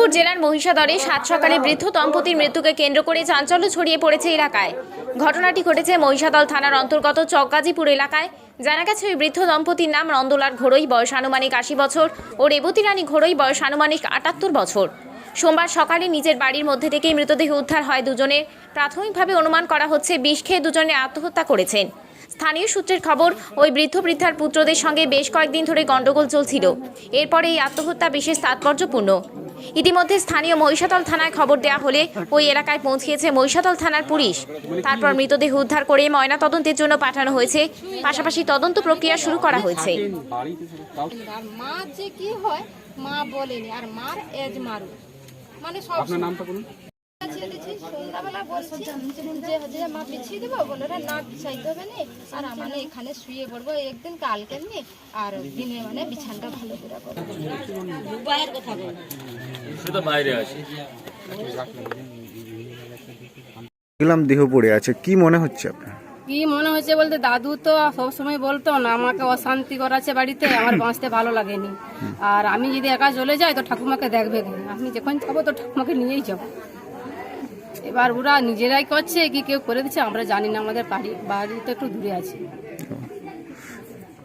মেদিনীপুর জেলার মহিষাদলে সাত সকালে বৃদ্ধ দম্পতির মৃত্যুকে কেন্দ্র করে চাঞ্চল্য ছড়িয়ে পড়েছে এলাকায়। ঘটনাটি ঘটেছে মহিষাদল থানার অন্তর্গত চকগাজীপুর এলাকায়। জানা গেছে ওই বৃদ্ধ দম্পতির নাম নন্দলাল ঘোড়ই, বয়স আনুমানিক ৮০ বছর, ও রেবতী রানী ঘোড়ই, বয়স আনুমানিক ৭৮ বছর। সোমবার সকালে নিজের বাড়ির মধ্যে থেকেই মৃতদেহ উদ্ধার হয় দুজনের। প্রাথমিকভাবে অনুমান করা হচ্ছে বিষ খেয়ে দুজনে আত্মহত্যা করেছেন। স্থানীয় সূত্রের খবর, ওই বৃদ্ধ বৃদ্ধার পুত্রদের সঙ্গে বেশ কয়েকদিন ধরে গন্ডগোল চলছিল। এরপরে এই আত্মহত্যা বিশেষ তাৎপর্যপূর্ণ। ইতিমধ্যে স্থানীয় মহিষাদল থানায় খবর দেওয়া হলে ওই এলাকায় পৌঁছিয়েছে মহিষাদল থানার পুলিশ। তারপর মৃতদেহ উদ্ধার করে ময়নাতদন্তের জন্য পাঠানো হয়েছে। পাশাপাশি তদন্ত প্রক্রিয়া শুরু করা হয়েছে। মা যে কি হয় মা বলেনি, আর মার এজ মারু মানে সব। আপনার নামটা বলুন। সন্ধ্যাবেলা বলছি যে মা পিছিয়ে দেবো, বলে না পিছাইতে হবে না, আর মানে এখানে শুয়ে পড়বো একদিন কালকে নিয়ে, আর দিনে মানে বিছানটা ভালো করে করবো। দেহ পড়ে আছে, কি মনে হচ্ছে আপনার? কি মনে হচ্ছে বলতে, দাদু তো সবসময় বলতো না আমাকে অশান্তি করাচ্ছে বাড়িতে, আমার বাঁচতে ভালো লাগেনি, আর আমি যদি একা চলে যাই তো ঠাকুমাকে দেখবে, আমি যখন যাবো তো ঠাকুমাকে নিয়েই যাবো। এবার ওরা নিজেরাই করছে কি কেউ করে দিচ্ছে আমরা জানি না, আমাদের বাড়ি তো একটু দূরে আছে।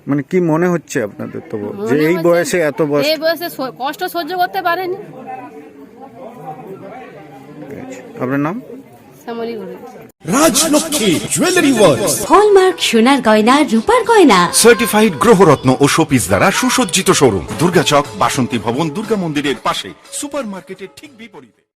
মানে কি মনে হচ্ছে আপনাদের তো, যে এই বয়সে এত বয়স, এই বয়সে কষ্ট সহ্য করতে পারেনি। আপনার নাম? শ্যামলী ঘোড়ই। রাজলক্ষ্মী জুয়েলারি ওয়ার্কস, হলমার্ক সোনার গয়না, রূপার গয়না, সার্টিফাইড গ্রহরত্ন ও শোপিস দ্বারা সুসজ্জিত শোরুম, দুর্গাচক, বাসন্তী ভবন, দুর্গা মন্দিরের পাশে, সুপার মার্কেটের ঠিক বিপরীতে।